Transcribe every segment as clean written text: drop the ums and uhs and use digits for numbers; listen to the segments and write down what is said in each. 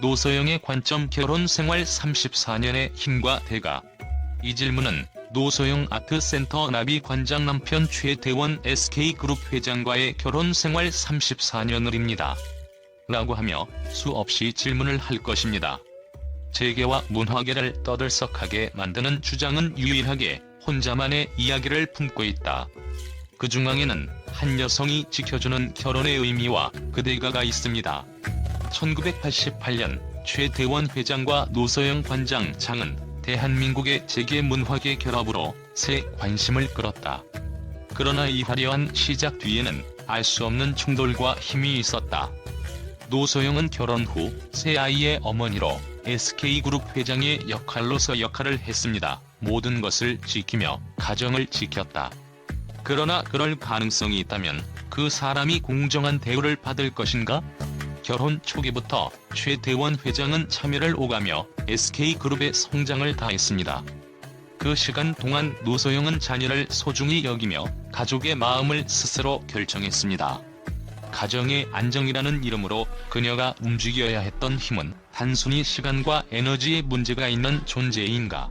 노소영의 관점 결혼 생활 34년의 힘과 대가. 이 질문은 노소영 아트센터 나비관장 남편 최태원 SK그룹 회장과의 결혼 생활 34년을입니다. 라고 하며 수없이 질문을 할 것입니다. 재계와 문화계를 떠들썩하게 만드는 주장은 유일하게 혼자만의 이야기를 품고 있다. 그 중앙에는 한 여성이 지켜주는 결혼의 의미와 그 대가가 있습니다. 1988년 최태원 회장과 노소영 관장장은 대한민국의 재계 문화계 결합으로 새 관심을 끌었다. 그러나 이 화려한 시작 뒤에는 알 수 없는 충돌과 힘이 있었다. 노소영은 결혼 후 새 아이의 어머니로 SK그룹 회장의 역할로서 역할을 했습니다. 모든 것을 지키며 가정을 지켰다. 그러나 그럴 가능성이 있다면 그 사람이 공정한 대우를 받을 것인가? 결혼 초기부터 최태원 회장은 참여를 오가며 SK그룹의 성장을 다했습니다. 그 시간 동안 노소영은 자녀를 소중히 여기며 가족의 마음을 스스로 결정했습니다. 가정의 안정이라는 이름으로 그녀가 움직여야 했던 힘은 단순히 시간과 에너지에 문제가 있는 존재인가?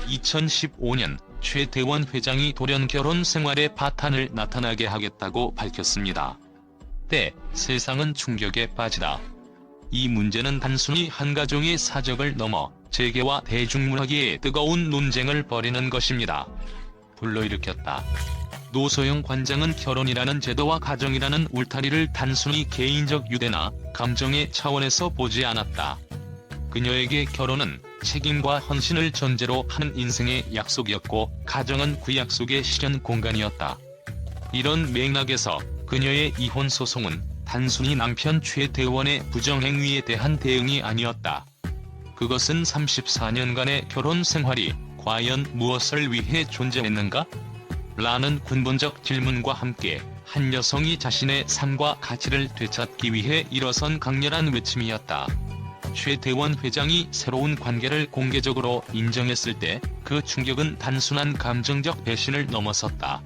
2015년 최태원 회장이 돌연 결혼 생활의 바탕을 나타나게 하겠다고 밝혔습니다. 때 세상은 충격에 빠지다. 이 문제는 단순히 한 가정의 사적을 넘어 재계와 대중문화계의 뜨거운 논쟁을 벌이는 것입니다. 불러일으켰다. 노소영 관장은 결혼이라는 제도와 가정이라는 울타리를 단순히 개인적 유대나 감정의 차원에서 보지 않았다. 그녀에게 결혼은 책임과 헌신을 전제로 하는 인생의 약속이었고 가정은 그 약속의 실현 공간이었다. 이런 맥락에서 그녀의 이혼 소송은 단순히 남편 최태원의 부정행위에 대한 대응이 아니었다. 그것은 34년간의 결혼 생활이 과연 무엇을 위해 존재했는가? 라는 근본적 질문과 함께 한 여성이 자신의 삶과 가치를 되찾기 위해 일어선 강렬한 외침이었다. 최태원 회장이 새로운 관계를 공개적으로 인정했을 때 그 충격은 단순한 감정적 배신을 넘어섰다.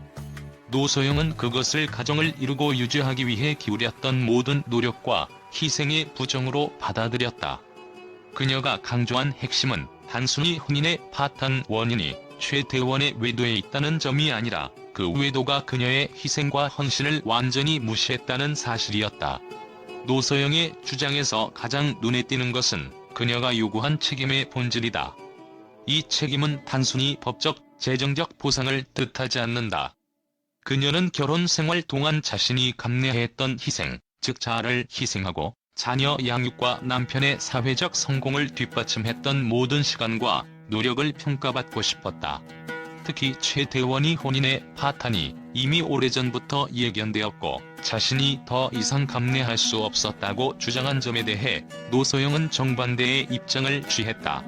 노소영은 그것을 가정을 이루고 유지하기 위해 기울였던 모든 노력과 희생의 부정으로 받아들였다. 그녀가 강조한 핵심은 단순히 혼인의 바탕 원인이 최태원의 외도에 있다는 점이 아니라 그 외도가 그녀의 희생과 헌신을 완전히 무시했다는 사실이었다. 노소영의 주장에서 가장 눈에 띄는 것은 그녀가 요구한 책임의 본질이다. 이 책임은 단순히 법적, 재정적 보상을 뜻하지 않는다. 그녀는 결혼 생활 동안 자신이 감내했던 희생, 즉 자아를 희생하고 자녀 양육과 남편의 사회적 성공을 뒷받침했던 모든 시간과 노력을 평가받고 싶었다. 특히 최태원이 혼인의 파탄이 이미 오래전부터 예견되었고 자신이 더 이상 감내할 수 없었다고 주장한 점에 대해 노소영은 정반대의 입장을 취했다.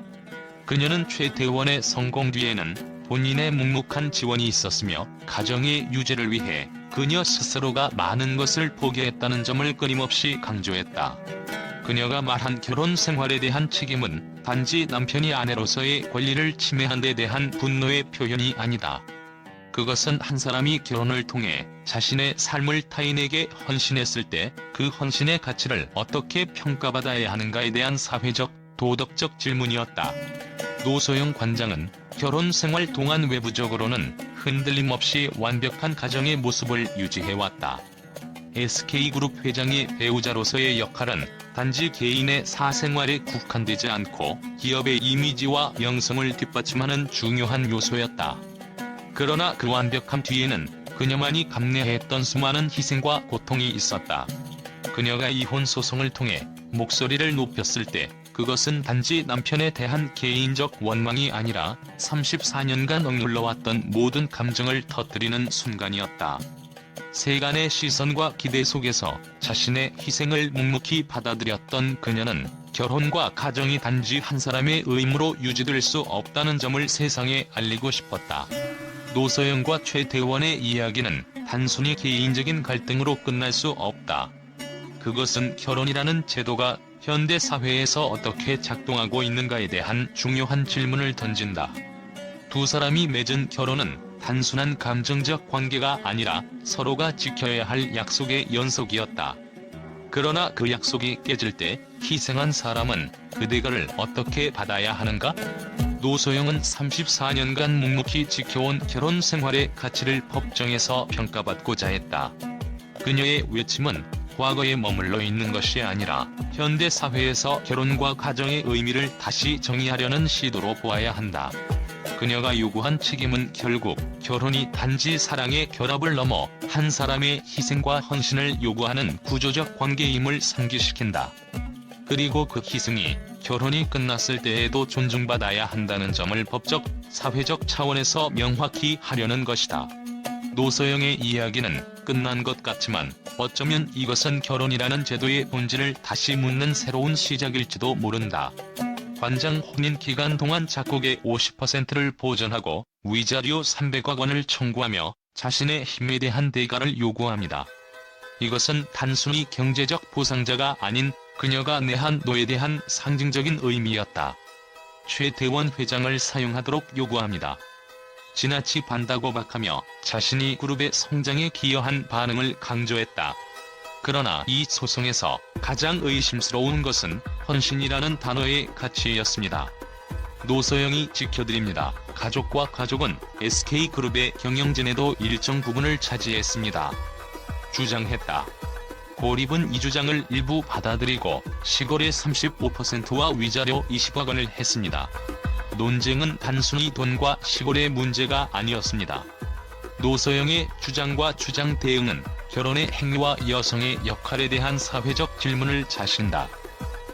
그녀는 최태원의 성공 뒤에는 본인의 묵묵한 지원이 있었으며 가정의 유지를 위해 그녀 스스로가 많은 것을 포기했다는 점을 끊임없이 강조했다. 그녀가 말한 결혼 생활에 대한 책임은 단지 남편이 아내로서의 권리를 침해한 데 대한 분노의 표현이 아니다. 그것은 한 사람이 결혼을 통해 자신의 삶을 타인에게 헌신했을 때 그 헌신의 가치를 어떻게 평가받아야 하는가에 대한 사회적, 도덕적 질문이었다. 노소영 관장은 결혼 생활 동안 외부적으로는 흔들림 없이 완벽한 가정의 모습을 유지해왔다. SK그룹 회장의 배우자로서의 역할은 단지 개인의 사생활에 국한되지 않고 기업의 이미지와 명성을 뒷받침하는 중요한 요소였다. 그러나 그 완벽함 뒤에는 그녀만이 감내했던 수많은 희생과 고통이 있었다. 그녀가 이혼 소송을 통해 목소리를 높였을 때 그것은 단지 남편에 대한 개인적 원망이 아니라 34년간 억눌러왔던 모든 감정을 터뜨리는 순간이었다. 세간의 시선과 기대 속에서 자신의 희생을 묵묵히 받아들였던 그녀는 결혼과 가정이 단지 한 사람의 의무로 유지될 수 없다는 점을 세상에 알리고 싶었다. 노소영과 최태원의 이야기는 단순히 개인적인 갈등으로 끝날 수 없다. 그것은 결혼이라는 제도가 현대 사회에서 어떻게 작동하고 있는가에 대한 중요한 질문을 던진다. 두 사람이 맺은 결혼은 단순한 감정적 관계가 아니라 서로가 지켜야 할 약속의 연속이었다. 그러나 그 약속이 깨질 때 희생한 사람은 그 대가를 어떻게 받아야 하는가? 노소영은 34년간 묵묵히 지켜온 결혼 생활의 가치를 법정에서 평가받고자 했다. 그녀의 외침은 과거에 머물러 있는 것이 아니라 현대 사회에서 결혼과 가정의 의미를 다시 정의하려는 시도로 보아야 한다. 그녀가 요구한 책임은 결국 결혼이 단지 사랑의 결합을 넘어 한 사람의 희생과 헌신을 요구하는 구조적 관계임을 상기시킨다. 그리고 그 희생이 결혼이 끝났을 때에도 존중받아야 한다는 점을 법적, 사회적 차원에서 명확히 하려는 것이다. 노소영의 이야기는 끝난 것 같지만 어쩌면 이것은 결혼이라는 제도의 본질을 다시 묻는 새로운 시작일지도 모른다. 관장 혼인 기간 동안 작곡의 50%를 보전하고 위자료 300억 원을 청구하며 자신의 힘에 대한 대가를 요구합니다. 이것은 단순히 경제적 보상자가 아닌 그녀가 내한 노에 대한 상징적인 의미였다. 최대원 회장을 사용하도록 요구합니다. 지나치 반다고박하며 자신이 그룹의 성장에 기여한 반응을 강조했다. 그러나 이 소송에서 가장 의심스러운 것은 헌신이라는 단어의 가치였습니다. 노소영이 지켜드립니다. 가족과 가족은 SK그룹의 경영진에도 일정 부분을 차지했습니다. 주장했다. 고립은 이 주장을 일부 받아들이고 시골의 35%와 위자료 20억 원을 했습니다. 논쟁은 단순히 돈과 시골의 문제가 아니었습니다. 노소영의 주장과 주장 대응은 결혼의 행위와 여성의 역할에 대한 사회적 질문을 자신다.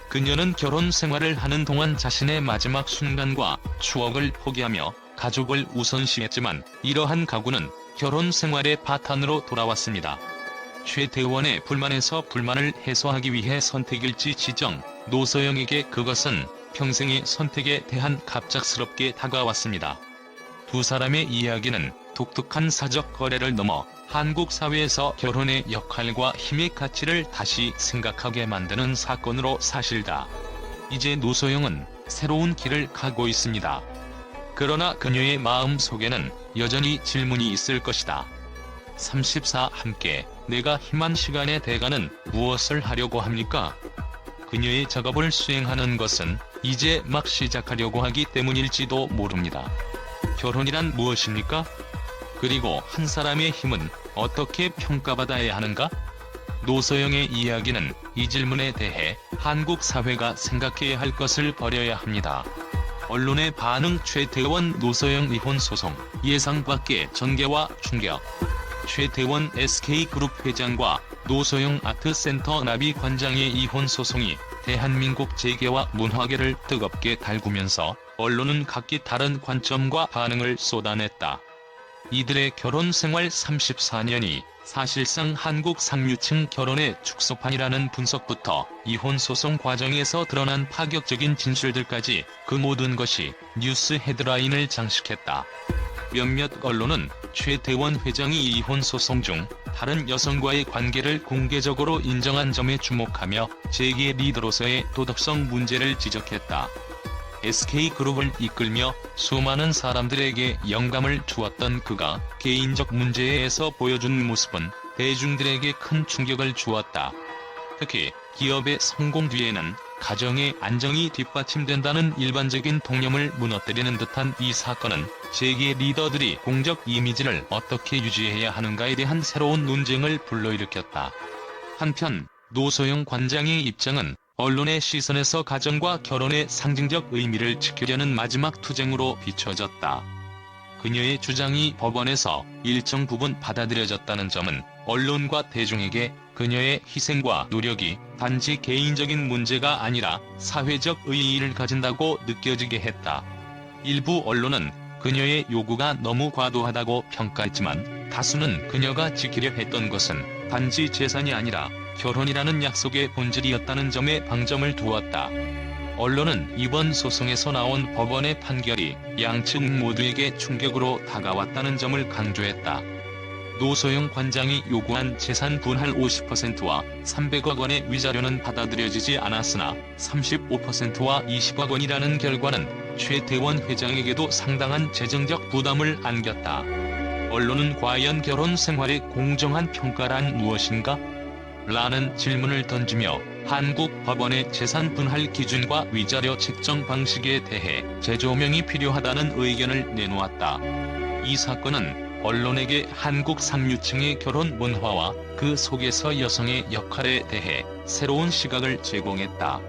그녀는 결혼 생활을 하는 동안 자신의 마지막 순간과 추억을 포기하며 가족을 우선시했지만 이러한 각오는 결혼 생활의 바탕으로 돌아왔습니다. 최대원의 불만에서 불만을 해소하기 위해 선택일지 지정, 노소영에게 그것은 평생의 선택에 대한 갑작스럽게 다가왔습니다. 두 사람의 이야기는 독특한 사적 거래를 넘어 한국 사회에서 결혼의 역할과 힘의 가치를 다시 생각하게 만드는 사건으로 사실다. 이제 노소영은 새로운 길을 가고 있습니다. 그러나 그녀의 마음 속에는 여전히 질문이 있을 것이다. 34 함께 내가 힘한 시간의 대가는 무엇을 하려고 합니까? 그녀의 작업을 수행하는 것은 이제 막 시작하려고 하기 때문일지도 모릅니다. 결혼이란 무엇입니까? 그리고 한 사람의 힘은 어떻게 평가받아야 하는가? 노소영의 이야기는 이 질문에 대해 한국 사회가 생각해야 할 것을 버려야 합니다. 언론의 반응. 최대원 노소영 이혼 소송 예상 밖의 전개와 충격. 최대원 SK그룹 회장과 노소영 아트센터 나비 관장의 이혼 소송이 대한민국 재계와 문화계를 뜨겁게 달구면서 언론은 각기 다른 관점과 반응을 쏟아냈다. 이들의 결혼 생활 34년이 사실상 한국 상류층 결혼의 축소판이라는 분석부터 이혼 소송 과정에서 드러난 파격적인 진술들까지 그 모든 것이 뉴스 헤드라인을 장식했다. 몇몇 언론은 최대원 회장이 이혼 소송 중 다른 여성과의 관계를 공개적으로 인정한 점에 주목하며 재계 리더로서의 도덕성 문제를 지적했다. SK그룹을 이끌며 수많은 사람들에게 영감을 주었던 그가 개인적 문제에서 보여준 모습은 대중들에게 큰 충격을 주었다. 특히 기업의 성공 뒤에는 가정의 안정이 뒷받침된다는 일반적인 통념을 무너뜨리는 듯한 이 사건은 재계 리더들이 공적 이미지를 어떻게 유지해야 하는가에 대한 새로운 논쟁을 불러일으켰다. 한편 노소영 관장의 입장은 언론의 시선에서 가정과 결혼의 상징적 의미를 지키려는 마지막 투쟁으로 비춰졌다. 그녀의 주장이 법원에서 일정 부분 받아들여졌다는 점은 언론과 대중에게 그녀의 희생과 노력이 단지 개인적인 문제가 아니라 사회적 의의를 가진다고 느껴지게 했다. 일부 언론은 그녀의 요구가 너무 과도하다고 평가했지만 다수는 그녀가 지키려 했던 것은 단지 재산이 아니라 결혼이라는 약속의 본질이었다는 점에 방점을 두었다. 언론은 이번 소송에서 나온 법원의 판결이 양측 모두에게 충격으로 다가왔다는 점을 강조했다. 노소영 관장이 요구한 재산 분할 50%와 300억 원의 위자료는 받아들여지지 않았으나 35%와 20억 원이라는 결과는 최대원 회장에게도 상당한 재정적 부담을 안겼다. 언론은 과연 결혼 생활의 공정한 평가란 무엇인가? 라는 질문을 던지며 한국 법원의 재산 분할 기준과 위자료 책정 방식에 대해 재조명이 필요하다는 의견을 내놓았다. 이 사건은 언론에게 한국 상류층의 결혼 문화와 그 속에서 여성의 역할에 대해 새로운 시각을 제공했다.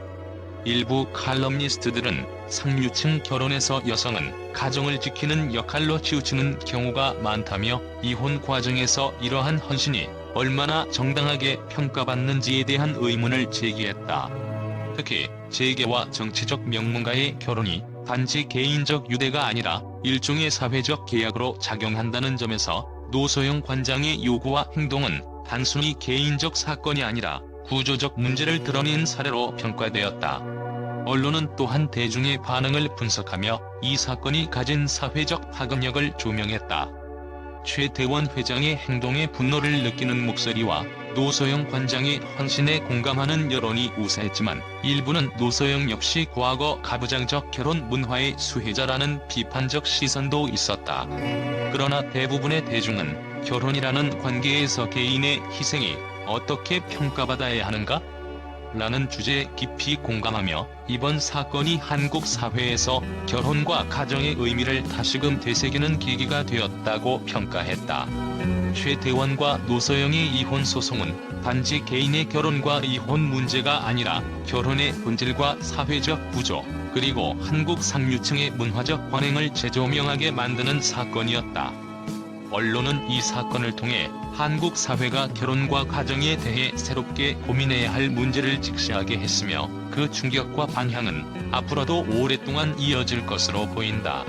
일부 칼럼니스트들은 상류층 결혼에서 여성은 가정을 지키는 역할로 치우치는 경우가 많다며 이혼 과정에서 이러한 헌신이 얼마나 정당하게 평가받는지에 대한 의문을 제기했다. 특히 재계와 정치적 명문가의 결혼이 단지 개인적 유대가 아니라 일종의 사회적 계약으로 작용한다는 점에서 노소영 관장의 요구와 행동은 단순히 개인적 사건이 아니라 구조적 문제를 드러낸 사례로 평가되었다. 언론은 또한 대중의 반응을 분석하며 이 사건이 가진 사회적 파급력을 조명했다. 최태원 회장의 행동에 분노를 느끼는 목소리와 노소영 관장의 헌신에 공감하는 여론이 우세했지만 일부는 노소영 역시 과거 가부장적 결혼 문화의 수혜자라는 비판적 시선도 있었다. 그러나 대부분의 대중은 결혼이라는 관계에서 개인의 희생이 어떻게 평가받아야 하는가? 라는 주제에 깊이 공감하며 이번 사건이 한국 사회에서 결혼과 가정의 의미를 다시금 되새기는 계기가 되었다고 평가했다. 최태원과 노소영의 이혼 소송은 단지 개인의 결혼과 이혼 문제가 아니라 결혼의 본질과 사회적 구조, 그리고 한국 상류층의 문화적 관행을 재조명하게 만드는 사건이었다. 언론은 이 사건을 통해 한국 사회가 결혼과 가정에 대해 새롭게 고민해야 할 문제를 직시하게 했으며 그 충격과 방향은 앞으로도 오랫동안 이어질 것으로 보인다.